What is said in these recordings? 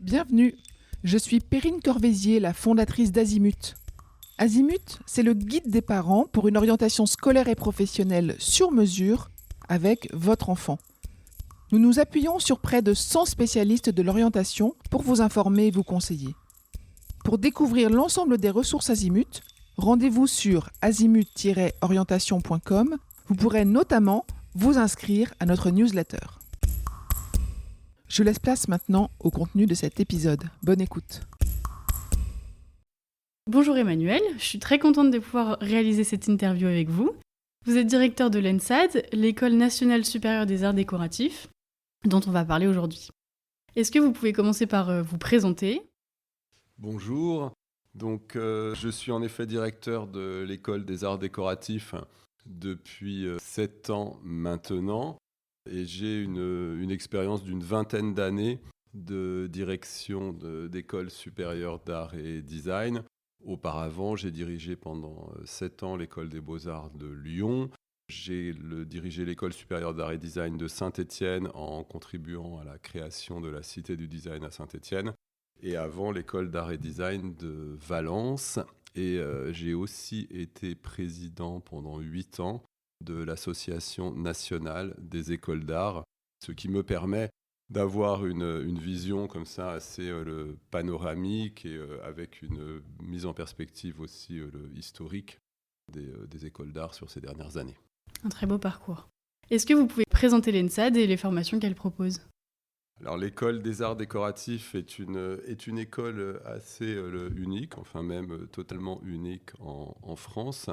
Bienvenue, je suis Perrine Corvézier, la fondatrice d'Azimut. Azimut, c'est le guide des parents pour une orientation scolaire et professionnelle sur mesure avec votre enfant. Nous nous appuyons sur près de 100 spécialistes de l'orientation pour vous informer et vous conseiller. Pour découvrir l'ensemble des ressources Azimut, rendez-vous sur azimut-orientation.com. Vous pourrez notamment vous inscrire à notre newsletter. Je laisse place maintenant au contenu de cet épisode. Bonne écoute. Bonjour Emmanuel, je suis très contente de pouvoir réaliser cette interview avec vous. Vous êtes directeur de l'ENSAD, l'École nationale supérieure des arts décoratifs, dont on va parler aujourd'hui. Est-ce que vous pouvez commencer par vous présenter ? Bonjour, je suis en effet directeur de l'École des arts décoratifs depuis 7 ans maintenant et j'ai une expérience d'une vingtaine d'années de direction d'école supérieure d'art et design. Auparavant, j'ai dirigé pendant 7 ans l'École des beaux-arts de Lyon. J'ai dirigé l'École supérieure d'art et design de Saint-Étienne en contribuant à la création de la Cité du design à Saint-Étienne. Et avant, l'École d'art et design de Valence. Et j'ai aussi été président pendant 8 ans de l'Association nationale des écoles d'art, ce qui me permet d'avoir une vision comme ça assez panoramique et avec une mise en perspective aussi historique des écoles d'art sur ces dernières années. Un très beau parcours. Est-ce que vous pouvez présenter l'ENSAD et les formations qu'elle propose ? Alors, l'École des arts décoratifs est une école assez unique, enfin même totalement unique en France.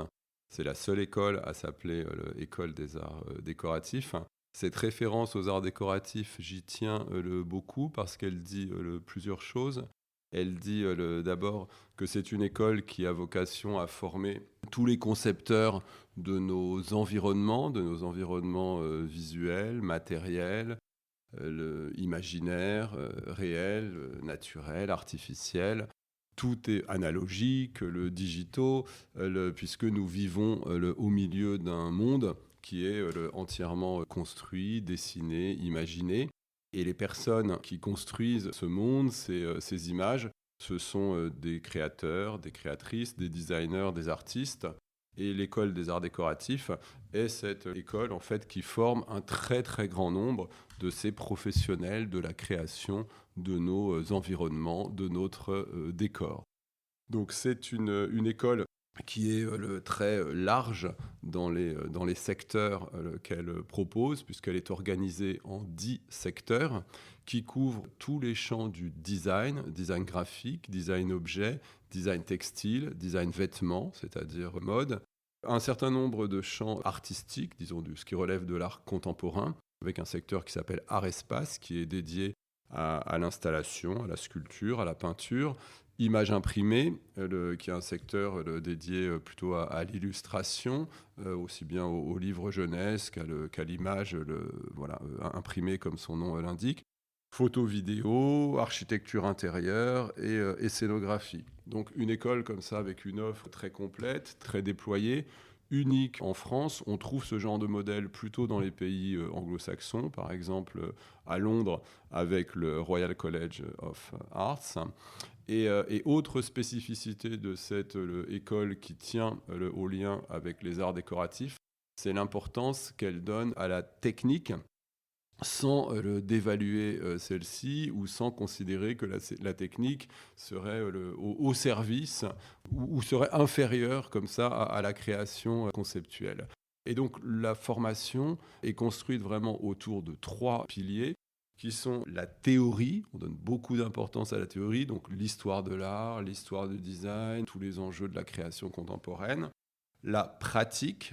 C'est la seule école à s'appeler l'École des arts décoratifs. Cette référence aux arts décoratifs, j'y tiens beaucoup parce qu'elle dit plusieurs choses. Elle dit d'abord que c'est une école qui a vocation à former tous les concepteurs de nos environnements visuels, matériels, imaginaire, réel, naturel, artificiel. Tout est analogique, le digitaux, puisque nous vivons au milieu d'un monde qui est entièrement construit, dessiné, imaginé. Et les personnes qui construisent ce monde, ces images, ce sont des créateurs, des créatrices, des designers, des artistes. Et l'école des arts décoratifs est cette école en fait, qui forme un très très grand nombre de ces professionnels de la création de nos environnements, de notre décor. Donc c'est une école qui est très large dans les secteurs qu'elle propose, puisqu'elle est organisée en 10 secteurs qui couvrent tous les champs du design graphique, design objet, design textile, design vêtements, c'est-à-dire mode, un certain nombre de champs artistiques, disons ce qui relève de l'art contemporain, avec un secteur qui s'appelle Art-Espace, qui est dédié à l'installation, à la sculpture, à la peinture, image imprimée, qui est un secteur dédié plutôt à l'illustration, aussi bien au livre jeunesse qu'à l'image imprimée comme son nom l'indique. Photo, vidéo, architecture intérieure et scénographie. Donc une école comme ça avec une offre très complète, très déployée, unique en France. On trouve ce genre de modèle plutôt dans les pays anglo-saxons, par exemple à Londres avec le Royal College of Arts. Et autre spécificité de cette école qui tient au lien avec les arts décoratifs, c'est l'importance qu'elle donne à la technique, sans dévaluer celle-ci ou sans considérer que la technique serait au service ou serait inférieure comme ça à la création conceptuelle. Et donc la formation est construite vraiment autour de 3 piliers qui sont la théorie, on donne beaucoup d'importance à la théorie, donc l'histoire de l'art, l'histoire du design, tous les enjeux de la création contemporaine, la pratique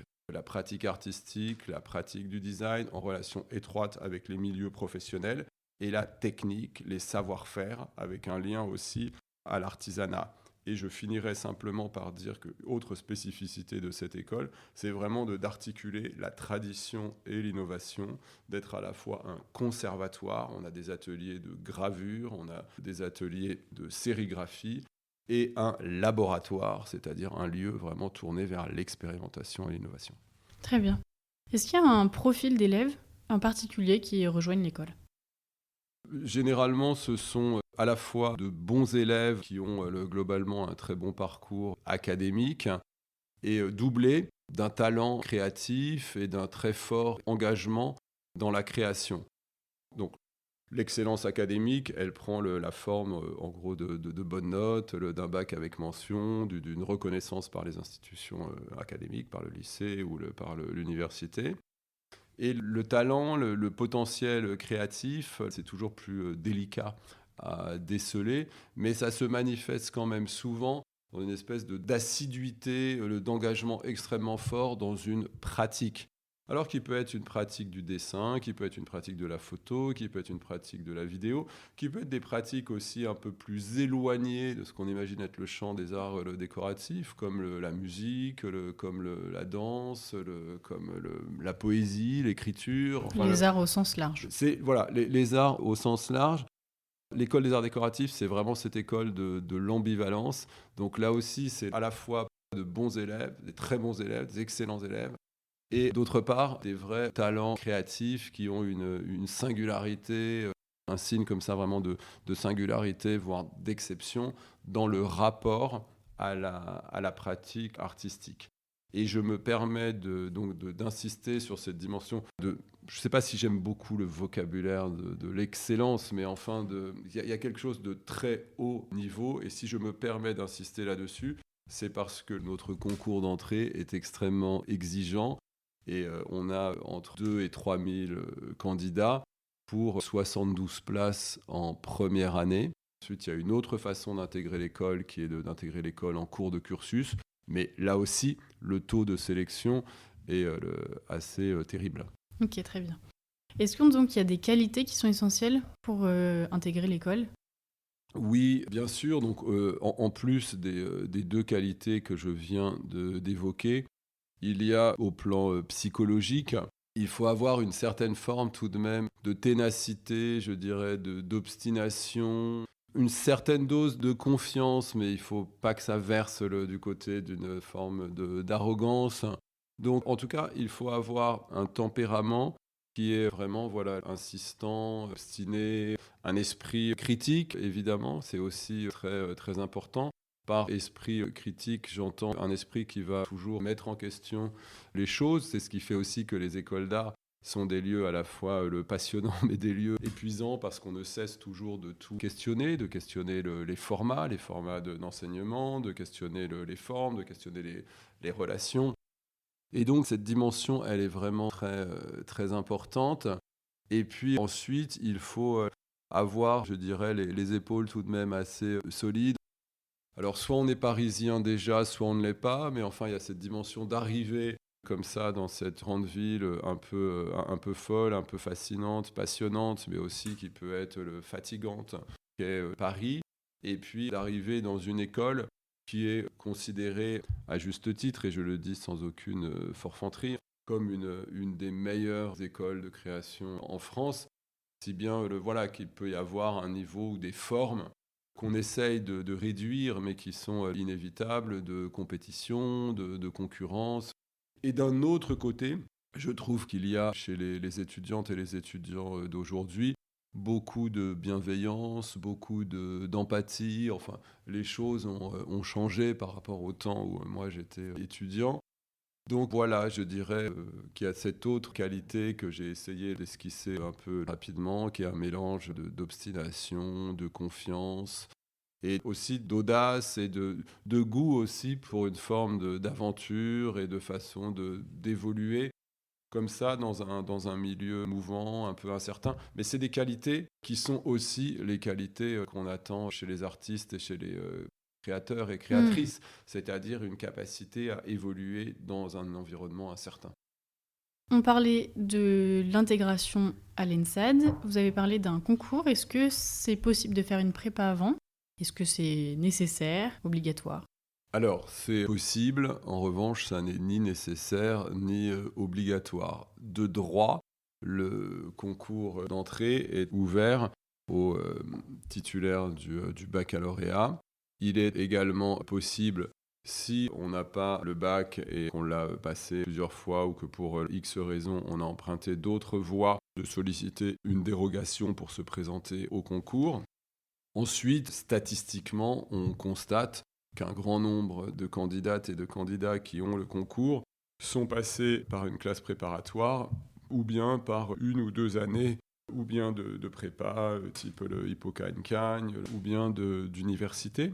artistique, la pratique du design en relation étroite avec les milieux professionnels et la technique, les savoir-faire avec un lien aussi à l'artisanat. Et je finirai simplement par dire que autre spécificité de cette école, c'est vraiment d'articuler la tradition et l'innovation, d'être à la fois un conservatoire, on a des ateliers de gravure, on a des ateliers de sérigraphie, et un laboratoire, c'est-à-dire un lieu vraiment tourné vers l'expérimentation et l'innovation. Très bien. Est-ce qu'il y a un profil d'élèves en particulier qui rejoignent l'école ? Généralement, ce sont à la fois de bons élèves qui ont globalement un très bon parcours académique et doublés d'un talent créatif et d'un très fort engagement dans la création. Donc, l'excellence académique, elle prend la forme, en gros, de bonnes notes, d'un bac avec mention, d'une reconnaissance par les institutions académiques, par le lycée ou par l'université. Et le talent, le potentiel créatif, c'est toujours plus délicat à déceler, mais ça se manifeste quand même souvent dans une espèce d'assiduité, d'engagement extrêmement fort dans une pratique. Alors qu'il peut être une pratique du dessin, qui peut être une pratique de la photo, qui peut être une pratique de la vidéo, qui peut être des pratiques aussi un peu plus éloignées de ce qu'on imagine être le champ des arts décoratifs, comme la musique, comme la danse, la poésie, l'écriture. Enfin, Les arts au sens large. Voilà, les arts au sens large. L'école des arts décoratifs, c'est vraiment cette école de l'ambivalence. Donc là aussi, c'est à la fois de bons élèves, des très bons élèves, des excellents élèves, et d'autre part, des vrais talents créatifs qui ont une singularité, un signe comme ça vraiment de singularité, voire d'exception, dans le rapport à la pratique artistique. Et je me permets d'insister sur cette dimension de... Je ne sais pas si j'aime beaucoup le vocabulaire de l'excellence, mais enfin, il y a quelque chose de très haut niveau. Et si je me permets d'insister là-dessus, c'est parce que notre concours d'entrée est extrêmement exigeant. Et on a entre 2 et 3 000 candidats pour 72 places en première année. Ensuite, il y a une autre façon d'intégrer l'école qui est d'intégrer l'école en cours de cursus. Mais là aussi, le taux de sélection est assez terrible. Ok, très bien. Est-ce qu'il y a des qualités qui sont essentielles pour intégrer l'école ? Oui, bien sûr. Donc, en plus des 2 qualités que je viens d'évoquer, il y a au plan psychologique, il faut avoir une certaine forme tout de même de ténacité, je dirais, d'obstination, une certaine dose de confiance, mais il ne faut pas que ça verse du côté d'une forme d'arrogance. Donc, en tout cas, il faut avoir un tempérament qui est vraiment insistant, obstiné, un esprit critique, évidemment, c'est aussi très, très important. Par esprit critique, j'entends un esprit qui va toujours mettre en question les choses. C'est ce qui fait aussi que les écoles d'art sont des lieux à la fois passionnants, mais des lieux épuisants parce qu'on ne cesse toujours de tout questionner, de questionner les formats d'enseignement, de questionner les formes, de questionner les relations. Et donc, cette dimension, elle est vraiment très, très importante. Et puis ensuite, il faut avoir, je dirais, les épaules tout de même assez solides. Alors, soit on est parisien déjà, soit on ne l'est pas, mais enfin, il y a cette dimension d'arriver comme ça dans cette grande ville un peu folle, un peu fascinante, passionnante, mais aussi qui peut être fatigante, qui est Paris. Et puis d'arriver dans une école qui est considérée à juste titre, et je le dis sans aucune forfanterie, comme une des meilleures écoles de création en France, si bien qu'il peut y avoir un niveau ou des formes qu'on essaye de réduire, mais qui sont inévitables, de compétition, de concurrence. Et d'un autre côté, je trouve qu'il y a chez les étudiantes et les étudiants d'aujourd'hui beaucoup de bienveillance, beaucoup d'empathie. Enfin, les choses ont changé par rapport au temps où moi j'étais étudiant. Donc voilà, je dirais qu'il y a cette autre qualité que j'ai essayé d'esquisser un peu rapidement, qui est un mélange d'obstination, de confiance, et aussi d'audace et de goût aussi pour une forme d'aventure et de façon d'évoluer comme ça dans un milieu mouvant, un peu incertain. Mais c'est des qualités qui sont aussi les qualités qu'on attend chez les artistes et chez les créateurs et créatrices, c'est-à-dire une capacité à évoluer dans un environnement incertain. On parlait de l'intégration à l'ENSAD, vous avez parlé d'un concours. Est-ce que c'est possible de faire une prépa avant ? Est-ce que c'est nécessaire, obligatoire ? Alors, c'est possible. En revanche, ça n'est ni nécessaire ni obligatoire. De droit, le concours d'entrée est ouvert aux titulaires du baccalauréat. Il est également possible Si on n'a pas le bac et qu'on l'a passé plusieurs fois ou que pour X raisons, on a emprunté d'autres voies, de solliciter une dérogation pour se présenter au concours. Ensuite, statistiquement, on constate qu'un grand nombre de candidates et de candidats qui ont le concours sont passés par une classe préparatoire ou bien par 1 ou 2 années ou bien de prépa, type le Hippocagne-Cagne, ou bien d'université.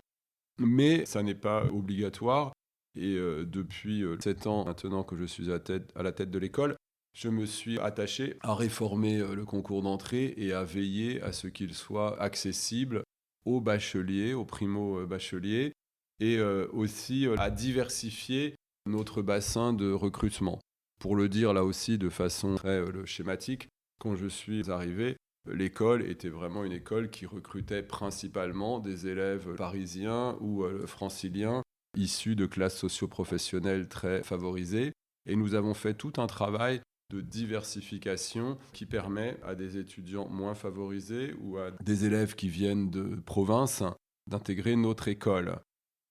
Mais ça n'est pas obligatoire. Et depuis 7 ans maintenant que je suis à la tête de l'école, je me suis attaché à réformer le concours d'entrée et à veiller à ce qu'il soit accessible aux bacheliers, aux primo-bacheliers, et aussi à diversifier notre bassin de recrutement. Pour le dire là aussi de façon très schématique, quand je suis arrivé, l'école était vraiment une école qui recrutait principalement des élèves parisiens ou franciliens issus de classes socio-professionnelles très favorisées. Et nous avons fait tout un travail de diversification qui permet à des étudiants moins favorisés ou à des élèves qui viennent de province d'intégrer notre école.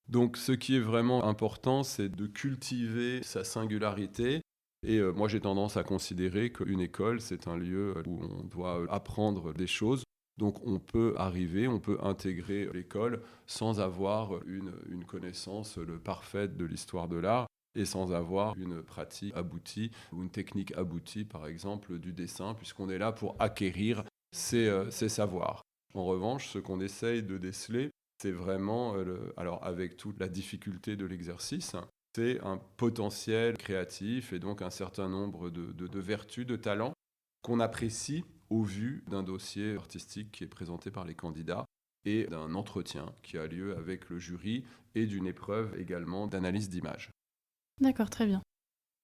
Donc ce qui est vraiment important, c'est de cultiver sa singularité. Et moi, j'ai tendance à considérer qu'une école, c'est un lieu où on doit apprendre des choses. Donc on peut intégrer l'école sans avoir une connaissance parfaite de l'histoire de l'art et sans avoir une pratique aboutie ou une technique aboutie, par exemple, du dessin, puisqu'on est là pour acquérir ces savoirs. En revanche, ce qu'on essaye de déceler, c'est vraiment, alors avec toute la difficulté de l'exercice, c'est un potentiel créatif et donc un certain nombre de vertus, de talents qu'on apprécie au vu d'un dossier artistique qui est présenté par les candidats et d'un entretien qui a lieu avec le jury et d'une épreuve également d'analyse d'image. D'accord, très bien.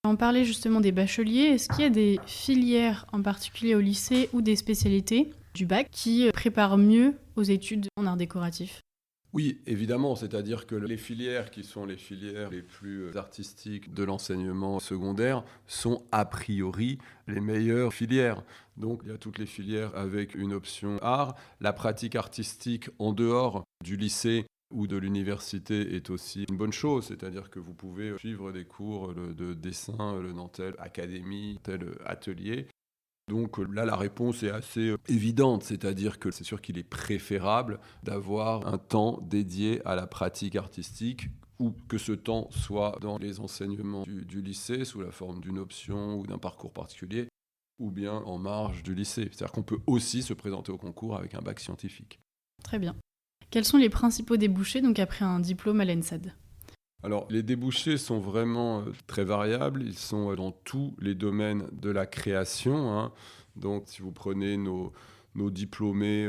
On parlait justement des bacheliers. Est-ce qu'il y a des filières en particulier au lycée ou des spécialités du bac qui préparent mieux aux études en art décoratif ? Oui, évidemment, c'est-à-dire que les filières qui sont les filières les plus artistiques de l'enseignement secondaire sont a priori les meilleures filières. Donc il y a toutes les filières avec une option art. La pratique artistique en dehors du lycée ou de l'université est aussi une bonne chose, c'est-à-dire que vous pouvez suivre des cours de dessin dans telle académie, tel atelier. Donc là, la réponse est assez évidente, c'est-à-dire que c'est sûr qu'il est préférable d'avoir un temps dédié à la pratique artistique ou que ce temps soit dans les enseignements du lycée sous la forme d'une option ou d'un parcours particulier ou bien en marge du lycée. C'est-à-dire qu'on peut aussi se présenter au concours avec un bac scientifique. Très bien. Quels sont les principaux débouchés donc après un diplôme à l'ENSAD ? Alors, les débouchés sont vraiment très variables. Ils sont dans tous les domaines de la création. Donc, si vous prenez nos diplômés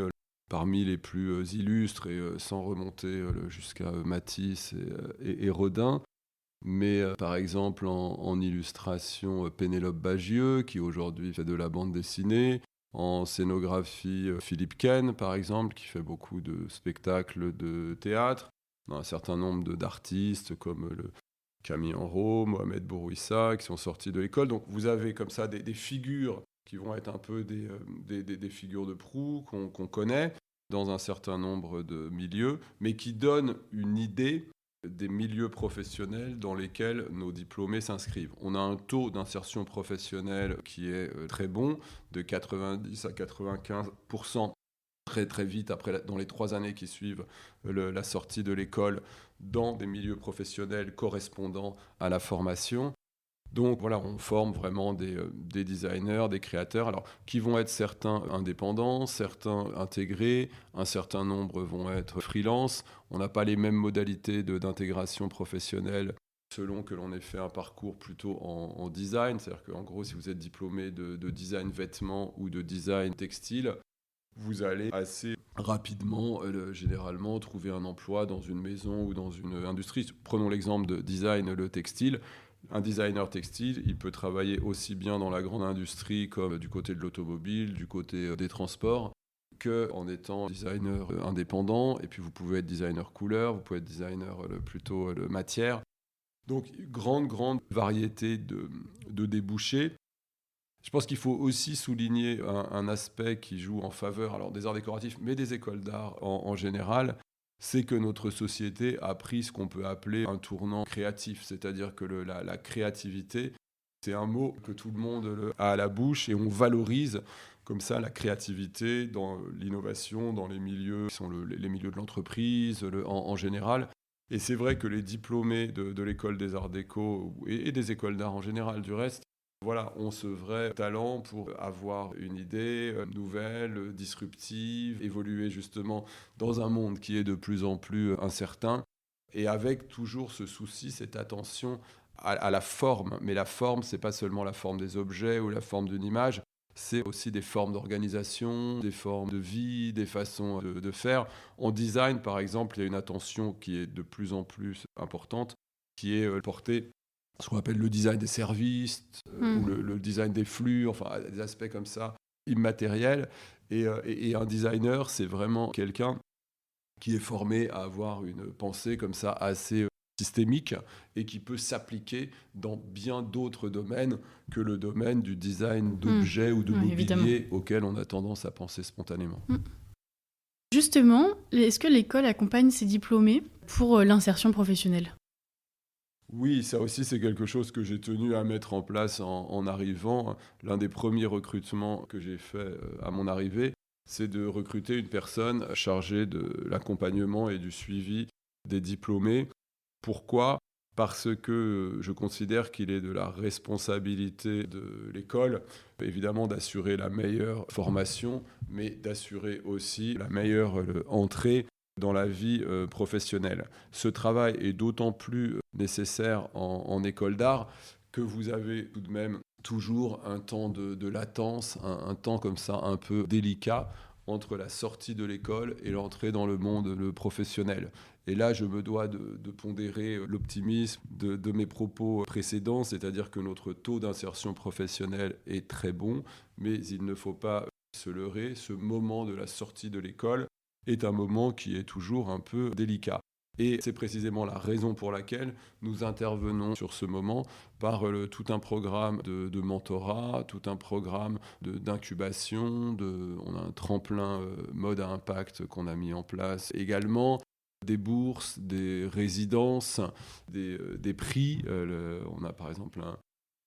parmi les plus illustres et sans remonter jusqu'à Matisse et Rodin, mais par exemple en illustration, Pénélope Bagieux, qui aujourd'hui fait de la bande dessinée. En scénographie, Philippe Ken, par exemple, qui fait beaucoup de spectacles de théâtre. Un certain nombre d'artistes comme le Camille Enrault, Mohamed Bourouissa, qui sont sortis de l'école. Donc vous avez comme ça des figures qui vont être un peu des figures de proue qu'on connaît dans un certain nombre de milieux, mais qui donnent une idée des milieux professionnels dans lesquels nos diplômés s'inscrivent. On a un taux d'insertion professionnelle qui est très bon, de 90 à 95%. Très très vite, dans les 3 années qui suivent la sortie de l'école, dans des milieux professionnels correspondant à la formation. Donc voilà, on forme vraiment des designers, des créateurs, alors qui vont être certains indépendants, certains intégrés, un certain nombre vont être freelance. On n'a pas les mêmes modalités d'intégration professionnelle selon que l'on ait fait un parcours plutôt en design. C'est-à-dire qu'en gros, si vous êtes diplômé de design vêtements ou de design textile, vous allez assez rapidement, généralement, trouver un emploi dans une maison ou dans une industrie. Prenons l'exemple de design, le textile. Un designer textile, il peut travailler aussi bien dans la grande industrie comme du côté de l'automobile, du côté des transports, qu'en étant designer indépendant. Et puis vous pouvez être designer couleur, vous pouvez être designer plutôt matière. Donc, grande variété de débouchés. Je pense qu'il faut aussi souligner un aspect qui joue en faveur des arts décoratifs, mais des écoles d'art en général. c'est que notre société a pris ce qu'on peut appeler un tournant créatif, c'est-à-dire que la créativité, c'est un mot que tout le monde a à la bouche et on valorise comme ça la créativité dans l'innovation, dans les milieux qui sont les milieux de l'entreprise en général. Et c'est vrai que les diplômés de l'école des arts déco et des écoles d'art en général du reste, voilà, ont ce vrai talent pour avoir une idée nouvelle, disruptive, évoluer justement dans un monde qui est de plus en plus incertain et avec toujours ce souci, cette attention à la forme. Mais la forme, c'est pas seulement la forme des objets ou la forme d'une image, c'est aussi des formes d'organisation, des formes de vie, des façons de faire. En design, par exemple, il y a une attention qui est de plus en plus importante, qui est portée ce qu'on appelle le design des services ou le design des flux, enfin des aspects comme ça, immatériels. Et un designer, c'est vraiment quelqu'un qui est formé à avoir une pensée comme ça assez systémique et qui peut s'appliquer dans bien d'autres domaines que le domaine du design d'objets ou de mobilier évidemment. auquel on a tendance à penser spontanément. Justement, est-ce que l'école accompagne ses diplômés pour l'insertion professionnelle ? Oui, ça aussi, c'est quelque chose que j'ai tenu à mettre en place en arrivant. L'un des premiers recrutements que j'ai fait à mon arrivée, c'est de recruter une personne chargée de l'accompagnement et du suivi des diplômés. Pourquoi ? Parce que je considère qu'il est de la responsabilité de l'école, évidemment, d'assurer la meilleure formation, mais d'assurer aussi la meilleure entrée dans la vie professionnelle. Ce travail est d'autant plus nécessaire en école d'art que vous avez tout de même toujours un temps de latence, un temps comme ça un peu délicat entre la sortie de l'école et l'entrée dans le monde professionnel. Et là, je me dois de pondérer l'optimisme de mes propos précédents, c'est-à-dire que notre taux d'insertion professionnelle est très bon, mais il ne faut pas se leurrer. Ce moment de la sortie de l'école est un moment qui est toujours un peu délicat. Et c'est précisément la raison pour laquelle nous intervenons sur ce moment par tout un programme de mentorat, tout un programme d'incubation. On a un tremplin mode à impact qu'on a mis en place également, des bourses, des résidences, des prix. On a par exemple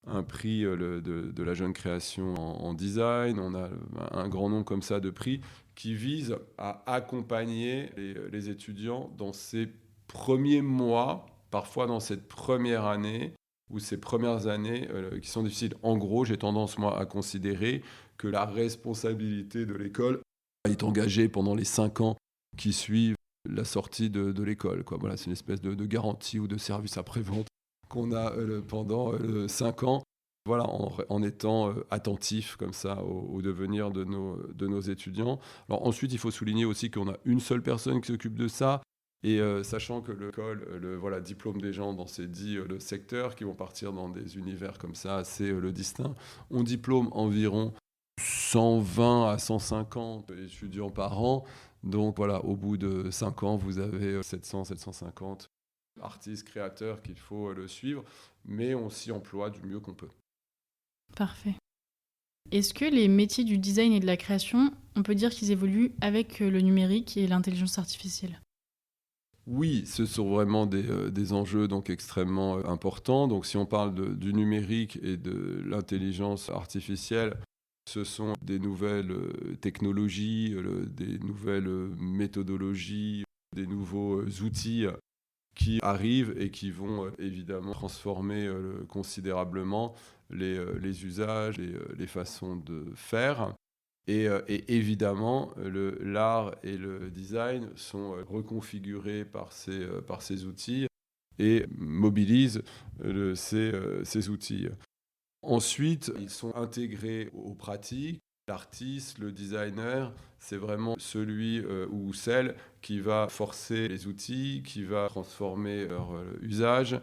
un prix de la jeune création en design. On a un grand nombre comme ça de prix qui visent à accompagner les étudiants dans ces premiers mois, parfois dans cette première année, ou ces premières années qui sont difficiles. En gros, j'ai tendance, moi, à considérer que la responsabilité de l'école est engagée pendant les 5 ans qui suivent la sortie de l'école, quoi. Voilà, c'est une espèce de garantie ou de service après-vente qu'on a pendant 5 ans, voilà, en étant attentif comme ça au devenir de nos étudiants. Alors ensuite, il faut souligner aussi qu'on a une seule personne qui s'occupe de ça, et sachant que l'école voilà, diplôme des gens dans ces 10 secteurs qui vont partir dans des univers comme ça assez distincts. On diplôme environ 120 à 150 étudiants par an. Donc voilà, au bout de 5 ans, vous avez 700, 750 artistes, créateurs qu'il faut le suivre, mais on s'y emploie du mieux qu'on peut. Parfait. Est-ce que les métiers du design et de la création, on peut dire qu'ils évoluent avec le numérique et l'intelligence artificielle ? Oui, ce sont vraiment des enjeux donc extrêmement importants. Donc si on parle du numérique et de l'intelligence artificielle, ce sont des nouvelles technologies, des nouvelles méthodologies, des nouveaux outils qui arrivent et qui vont évidemment transformer considérablement les usages, les façons de faire. Et évidemment, l'art et le design sont reconfigurés par ces outils et mobilisent ces outils. Ensuite, ils sont intégrés aux pratiques. L'artiste, le designer, c'est vraiment celui ou celle qui va forcer les outils, qui va transformer leur usage,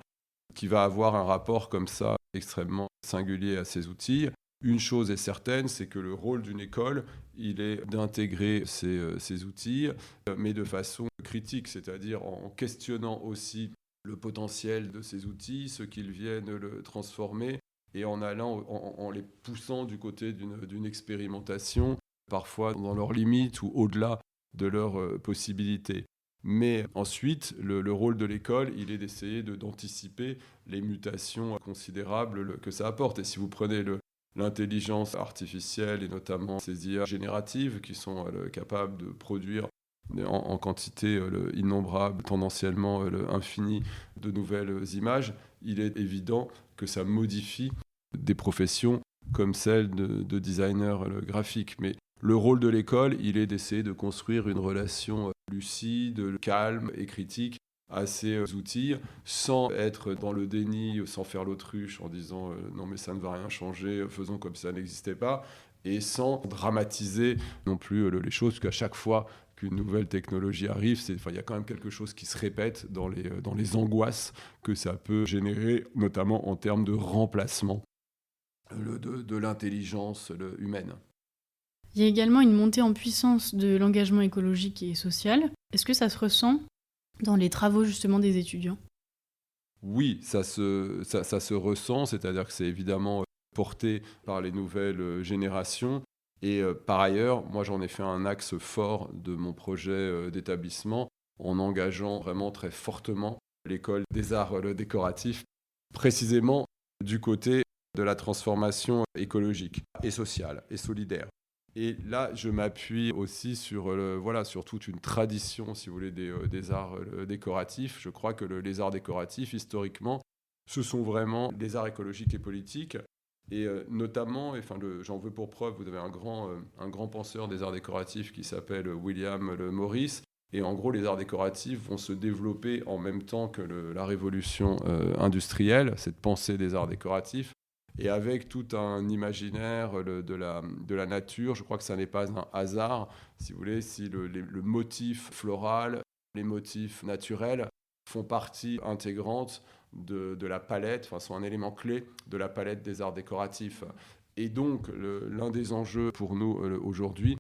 qui va avoir un rapport comme ça extrêmement singulier à ces outils. Une chose est certaine, c'est que le rôle d'une école, il est d'intégrer ces outils, mais de façon critique, c'est-à-dire en questionnant aussi le potentiel de ces outils, ce qu'ils viennent le transformer, et en allant, en les poussant du côté d'une expérimentation, parfois dans leurs limites ou au-delà de leurs possibilités. Mais ensuite, le rôle de l'école, il est d'essayer d'anticiper les mutations considérables que ça apporte. Et si vous prenez l'intelligence artificielle et notamment ces IA génératives qui sont capables de produire en quantité innombrable, tendanciellement infinie, de nouvelles images, il est évident que ça modifie des professions comme celle de designer graphique. Mais le rôle de l'école, il est d'essayer de construire une relation lucide, calme et critique à ces outils, sans être dans le déni, sans faire l'autruche en disant non mais ça ne va rien changer, faisons comme si ça n'existait pas, et sans dramatiser non plus les choses, parce qu'à chaque fois qu'une nouvelle technologie arrive, il y a quand même quelque chose qui se répète dans les angoisses que ça peut générer, notamment en termes de remplacement de l'intelligence humaine. Il y a également une montée en puissance de l'engagement écologique et social. Est-ce que ça se ressent dans les travaux justement des étudiants ? Oui, ça se ressent, c'est-à-dire que c'est évidemment porté par les nouvelles générations. Et par ailleurs, moi j'en ai fait un axe fort de mon projet d'établissement en engageant vraiment très fortement l'école des arts décoratifs, précisément du côté de la transformation écologique et sociale et solidaire. Et là, je m'appuie aussi sur toute une tradition, si vous voulez, des arts décoratifs. Je crois que les arts décoratifs, historiquement, ce sont vraiment des arts écologiques et politiques. Et notamment, j'en veux pour preuve, vous avez un grand penseur des arts décoratifs qui s'appelle William Morris. Et en gros, les arts décoratifs vont se développer en même temps que la révolution industrielle, cette pensée des arts décoratifs. Et avec tout un imaginaire de la nature, je crois que ça n'est pas un hasard, si vous voulez, si le motif floral, les motifs naturels font partie intégrante de la palette, sont un élément clé de la palette des arts décoratifs. Et donc, l'un des enjeux pour nous aujourd'hui,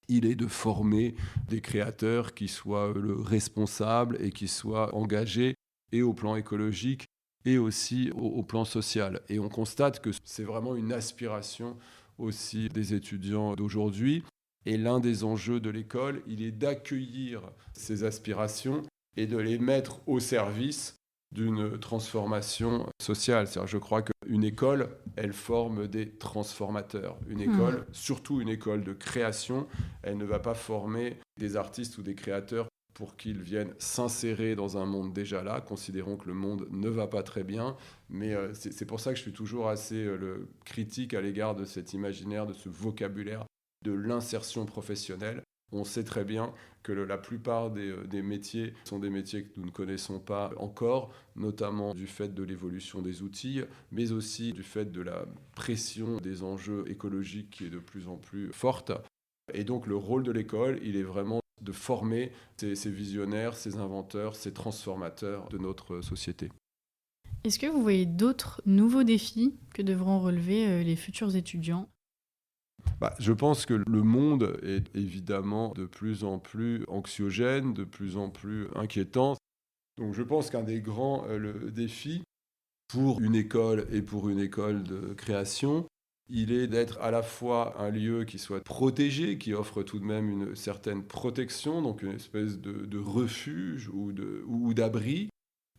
il est de former des créateurs qui soient responsables et qui soient engagés et au plan écologique et aussi au plan social. Et on constate que c'est vraiment une aspiration aussi des étudiants d'aujourd'hui. Et l'un des enjeux de l'école, il est d'accueillir ces aspirations et de les mettre au service d'une transformation sociale. C'est-à-dire, je crois qu'une école, elle forme des transformateurs. Une école, surtout une école de création, elle ne va pas former des artistes ou des créateurs pour qu'ils viennent s'insérer dans un monde déjà là. Considérons que le monde ne va pas très bien, mais c'est pour ça que je suis toujours assez critique à l'égard de cet imaginaire, de ce vocabulaire de l'insertion professionnelle. On sait très bien que la plupart des métiers sont des métiers que nous ne connaissons pas encore, notamment du fait de l'évolution des outils, mais aussi du fait de la pression des enjeux écologiques qui est de plus en plus forte. Et donc le rôle de l'école, il est vraiment de former ces visionnaires, ces inventeurs, ces transformateurs de notre société. Est-ce que vous voyez d'autres nouveaux défis que devront relever les futurs étudiants ? Je pense que le monde est évidemment de plus en plus anxiogène, de plus en plus inquiétant. Donc je pense qu'un des grands défis pour une école et pour une école de création, il est d'être à la fois un lieu qui soit protégé, qui offre tout de même une certaine protection, donc une espèce de refuge ou d'abri,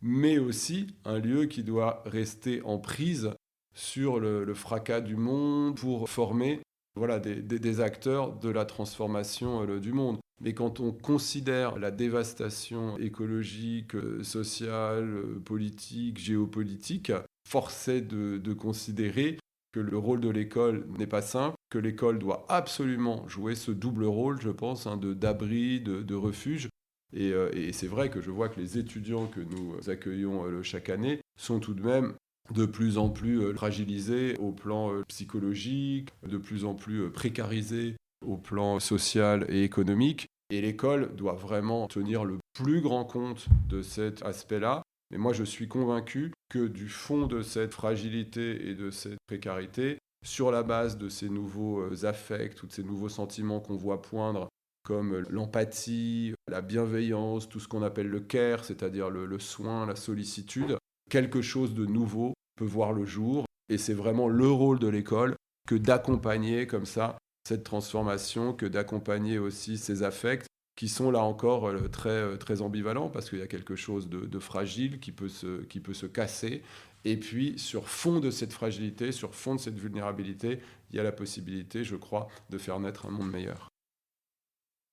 mais aussi un lieu qui doit rester en prise sur le fracas du monde pour former des acteurs de la transformation du monde. Mais quand on considère la dévastation écologique, sociale, politique, géopolitique, force est de considérer que le rôle de l'école n'est pas simple, que l'école doit absolument jouer ce double rôle, je pense, d'abri, de refuge. Et c'est vrai que je vois que les étudiants que nous accueillons chaque année sont tout de même de plus en plus fragilisés au plan psychologique, de plus en plus précarisés au plan social et économique. Et l'école doit vraiment tenir le plus grand compte de cet aspect-là. Mais moi, je suis convaincu que du fond de cette fragilité et de cette précarité, sur la base de ces nouveaux affects, tous ces nouveaux sentiments qu'on voit poindre, comme l'empathie, la bienveillance, tout ce qu'on appelle le care, c'est-à-dire le soin, la sollicitude, quelque chose de nouveau peut voir le jour. Et c'est vraiment le rôle de l'école que d'accompagner comme ça cette transformation, que d'accompagner aussi ces affects qui sont là encore très, très ambivalents, parce qu'il y a quelque chose de fragile qui peut se casser. Et puis, sur fond de cette fragilité, sur fond de cette vulnérabilité, il y a la possibilité, je crois, de faire naître un monde meilleur.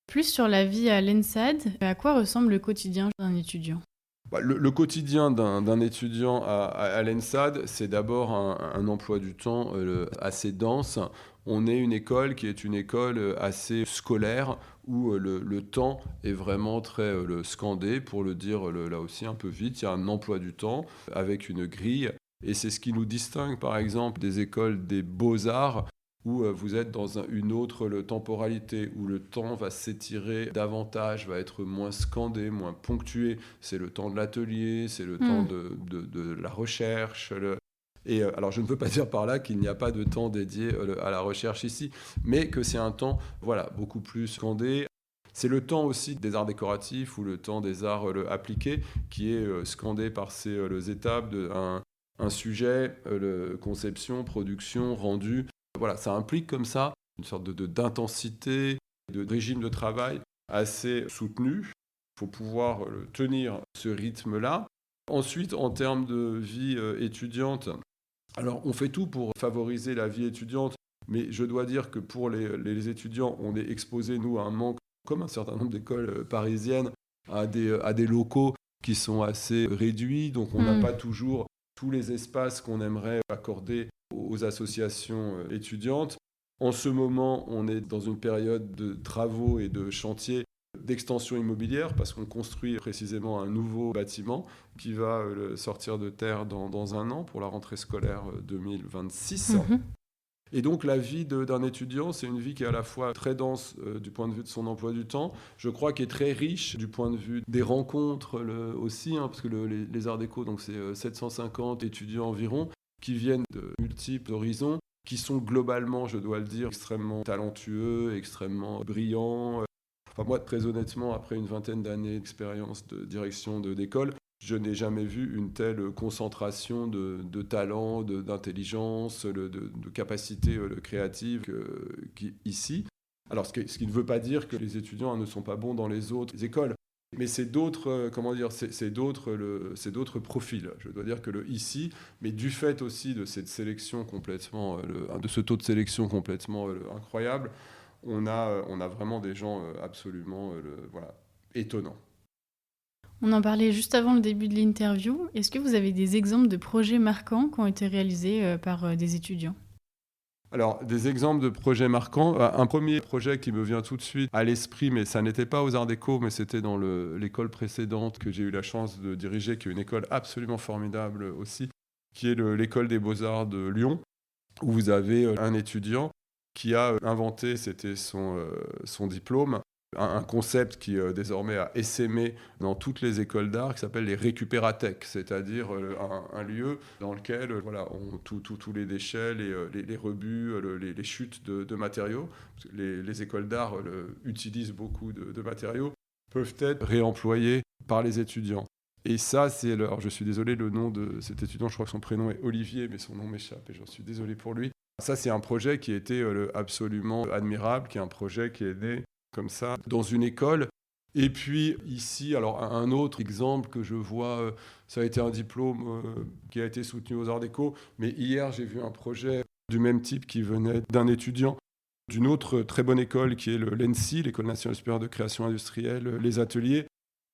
Plus sur la vie à l'ENSAD, à quoi ressemble le quotidien d'un étudiant ? Le quotidien d'un étudiant à l'ENSAD, c'est d'abord un emploi du temps assez dense. On est une école qui est une école assez scolaire, où le temps est vraiment très scandé, pour le dire là aussi un peu vite. Il y a un emploi du temps avec une grille, et c'est ce qui nous distingue par exemple des écoles des beaux-arts, où vous êtes dans une autre temporalité, où le temps va s'étirer davantage, va être moins scandé, moins ponctué. C'est le temps de l'atelier, c'est le temps de la recherche. Et alors, je ne veux pas dire par là qu'il n'y a pas de temps dédié à la recherche ici, mais que c'est un temps beaucoup plus scandé. C'est le temps aussi des arts décoratifs ou le temps des arts appliqués qui est scandé par ces étapes un sujet, conception, production, rendu. Voilà, ça implique comme ça une sorte d'intensité, de régime de travail assez soutenu. Il faut pouvoir tenir ce rythme-là. Ensuite, en termes de vie étudiante, alors on fait tout pour favoriser la vie étudiante, mais je dois dire que pour les étudiants, on est exposé, nous, à un manque, comme un certain nombre d'écoles parisiennes, à des locaux qui sont assez réduits, donc on n'a pas toujours tous les espaces qu'on aimerait accorder aux associations étudiantes. En ce moment, on est dans une période de travaux et de chantiers d'extension immobilière, parce qu'on construit précisément un nouveau bâtiment qui va sortir de terre dans un an pour la rentrée scolaire 2026. Et donc la vie d'un étudiant, c'est une vie qui est à la fois très dense du point de vue de son emploi du temps, je crois qui est très riche du point de vue des rencontres aussi, parce que les arts déco, donc c'est 750 étudiants environ, qui viennent de multiples horizons, qui sont globalement, je dois le dire, extrêmement talentueux, extrêmement brillants. Enfin, moi, très honnêtement, après une vingtaine d'années d'expérience de direction d'école, je n'ai jamais vu une telle concentration de talent, d'intelligence, de capacité créative qu'ici. Alors, ce qui ne veut pas dire que les étudiants ne sont pas bons dans les autres écoles. Mais c'est d'autres, c'est d'autres profils. Je dois dire que ici, mais du fait aussi de cette sélection complètement, de ce taux de sélection complètement incroyable, on a vraiment des gens absolument étonnants. On en parlait juste avant le début de l'interview. Est-ce que vous avez des exemples de projets marquants qui ont été réalisés par des étudiants ? Alors, des exemples de projets marquants. Un premier projet qui me vient tout de suite à l'esprit, mais ça n'était pas aux Arts Déco, mais c'était dans l'école précédente que j'ai eu la chance de diriger, qui est une école absolument formidable aussi, qui est l'école des Beaux-Arts de Lyon, où vous avez un étudiant qui a inventé, c'était son diplôme, un concept qui désormais a essaimé dans toutes les écoles d'art, qui s'appelle les récupérathèques, c'est-à-dire un lieu dans lequel tous les déchets, les rebuts, les chutes de matériaux, parce que les écoles d'art utilisent beaucoup de matériaux, peuvent être réemployés par les étudiants. Et ça, alors je suis désolé, le nom de cet étudiant, je crois que son prénom est Olivier, mais son nom m'échappe et j'en suis désolé pour lui. Ça, c'est un projet qui a été absolument admirable, qui est un projet qui est né comme ça, dans une école. Et puis ici, alors un autre exemple que je vois, ça a été un diplôme qui a été soutenu aux Arts Déco, mais hier j'ai vu un projet du même type qui venait d'un étudiant d'une autre très bonne école qui est l'ENSI, l'École nationale supérieure de création industrielle, les ateliers.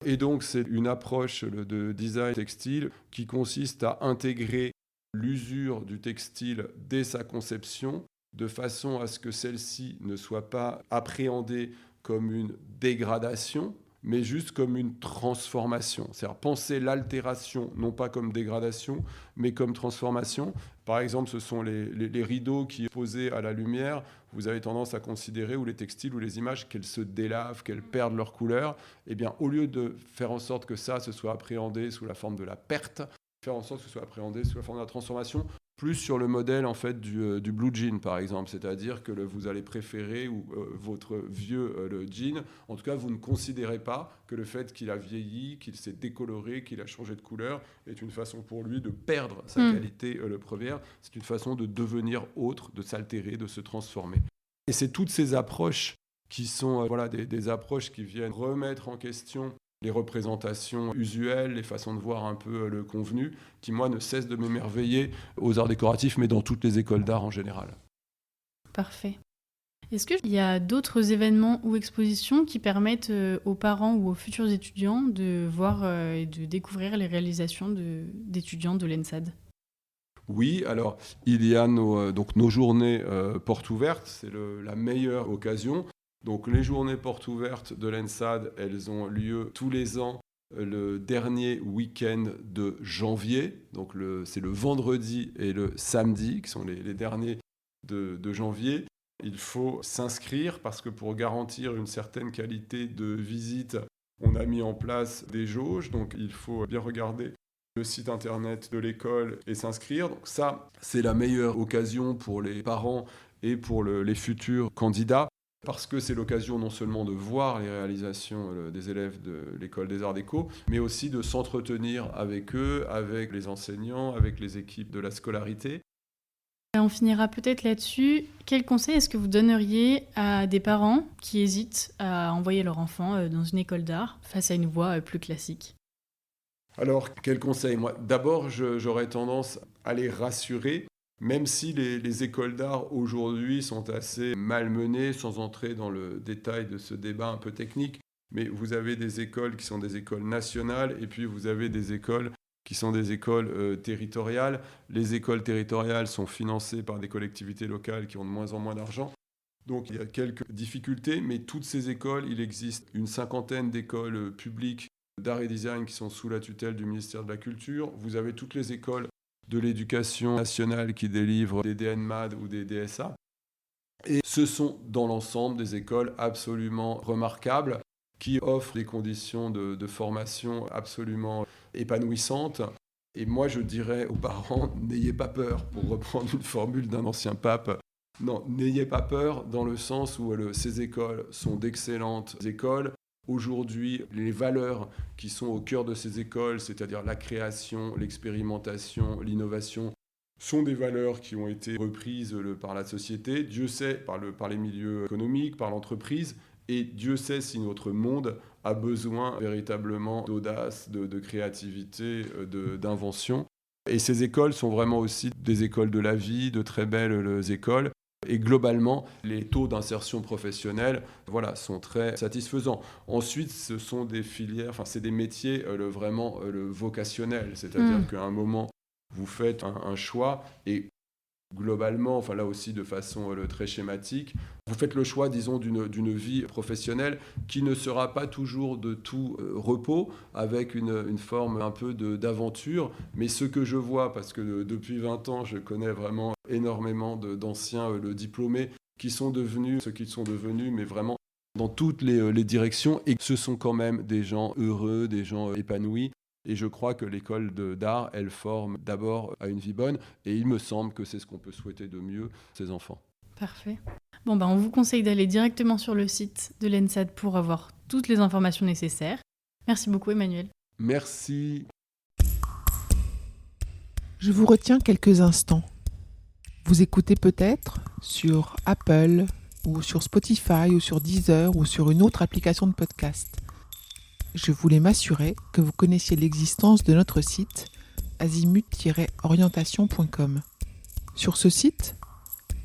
Et donc c'est une approche de design textile qui consiste à intégrer l'usure du textile dès sa conception, de façon à ce que celle-ci ne soit pas appréhendée comme une dégradation, mais juste comme une transformation. C'est-à-dire penser l'altération, non pas comme dégradation, mais comme transformation. Par exemple, ce sont les rideaux qui, posés à la lumière, vous avez tendance à considérer, ou les textiles, ou les images, qu'elles se délavent, qu'elles perdent leur couleur. Eh bien, au lieu de faire en sorte que ça se soit appréhendé sous la forme de la perte, faire en sorte que ce soit appréhendé sous la forme de la transformation, plus sur le modèle en fait du blue jean par exemple, c'est-à-dire que vous allez préférer votre vieux le jean, en tout cas vous ne considérez pas que le fait qu'il a vieilli, qu'il s'est décoloré, qu'il a changé de couleur est une façon pour lui de perdre sa qualité première, c'est une façon de devenir autre, de s'altérer, de se transformer. Et c'est toutes ces approches qui sont des approches qui viennent remettre en question les représentations usuelles, les façons de voir un peu le convenu, qui moi ne cessent de m'émerveiller aux arts décoratifs, mais dans toutes les écoles d'art en général. Parfait. Est-ce qu'il y a d'autres événements ou expositions qui permettent aux parents ou aux futurs étudiants de voir et de découvrir les réalisations d'étudiants de l'ENSAD ? Oui, alors il y a nos journées portes ouvertes, c'est la meilleure occasion. Donc les journées portes ouvertes de l'ENSAD, elles ont lieu tous les ans le dernier week-end de janvier. Donc c'est le vendredi et le samedi qui sont les derniers de janvier. Il faut s'inscrire parce que pour garantir une certaine qualité de visite, on a mis en place des jauges. Donc il faut bien regarder le site internet de l'école et s'inscrire. Donc ça, c'est la meilleure occasion pour les parents et pour les futurs candidats, parce que c'est l'occasion non seulement de voir les réalisations des élèves de l'école des arts déco, mais aussi de s'entretenir avec eux, avec les enseignants, avec les équipes de la scolarité. On finira peut-être là-dessus. Quel conseil est-ce que vous donneriez à des parents qui hésitent à envoyer leur enfant dans une école d'art face à une voie plus classique ? Alors, quel conseil ? Moi, d'abord, j'aurais tendance à les rassurer, même si les écoles d'art aujourd'hui sont assez malmenées, sans entrer dans le détail de ce débat un peu technique. Mais vous avez des écoles qui sont des écoles nationales, et puis vous avez des écoles qui sont des écoles territoriales. Les écoles territoriales sont financées par des collectivités locales qui ont de moins en moins d'argent. Donc il y a quelques difficultés, mais toutes ces écoles, il existe une 50aine d'écoles publiques d'art et design qui sont sous la tutelle du ministère de la Culture. Vous avez toutes les écoles de l'éducation nationale qui délivrent des DNMAD ou des DSA. Et ce sont dans l'ensemble des écoles absolument remarquables qui offrent des conditions de formation absolument épanouissantes. Et moi, je dirais aux parents, n'ayez pas peur, pour reprendre une formule d'un ancien pape. Non, n'ayez pas peur dans le sens où ces écoles sont d'excellentes écoles. Aujourd'hui, les valeurs qui sont au cœur de ces écoles, c'est-à-dire la création, l'expérimentation, l'innovation, sont des valeurs qui ont été reprises par la société, Dieu sait, par les milieux économiques, par l'entreprise, et Dieu sait si notre monde a besoin véritablement d'audace, de créativité, d'invention. Et ces écoles sont vraiment aussi des écoles de la vie, de très belles écoles. Et globalement, les taux d'insertion professionnelle sont très satisfaisants. Ensuite, ce sont des filières, c'est des métiers vraiment vocationnels. C'est-à-dire qu'à un moment, vous faites un choix et globalement, là aussi de façon très schématique, vous faites le choix, disons, d'une vie professionnelle qui ne sera pas toujours de tout repos, avec une forme un peu d'aventure. Mais ce que je vois, parce que depuis 20 ans, je connais vraiment énormément d'anciens diplômés qui sont devenus ce qu'ils sont devenus, mais vraiment dans toutes les directions. Et ce sont quand même des gens heureux, des gens épanouis. Et je crois que l'école d'art, elle forme d'abord à une vie bonne. Et il me semble que c'est ce qu'on peut souhaiter de mieux à ses enfants. Parfait. Bon, on vous conseille d'aller directement sur le site de l'ENSAD pour avoir toutes les informations nécessaires. Merci beaucoup, Emmanuel. Merci. Je vous retiens quelques instants. Vous écoutez peut-être sur Apple ou sur Spotify ou sur Deezer ou sur une autre application de podcast. Je voulais m'assurer que vous connaissiez l'existence de notre site azimut-orientation.com. Sur ce site,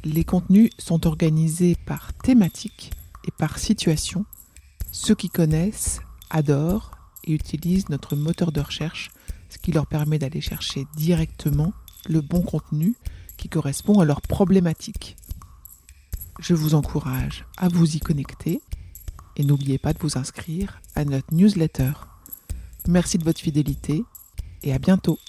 les contenus sont organisés par thématique et par situation. Ceux qui connaissent adorent et utilisent notre moteur de recherche, ce qui leur permet d'aller chercher directement le bon contenu qui correspond à leurs problématiques. Je vous encourage à vous y connecter et n'oubliez pas de vous inscrire à notre newsletter. Merci de votre fidélité et à bientôt.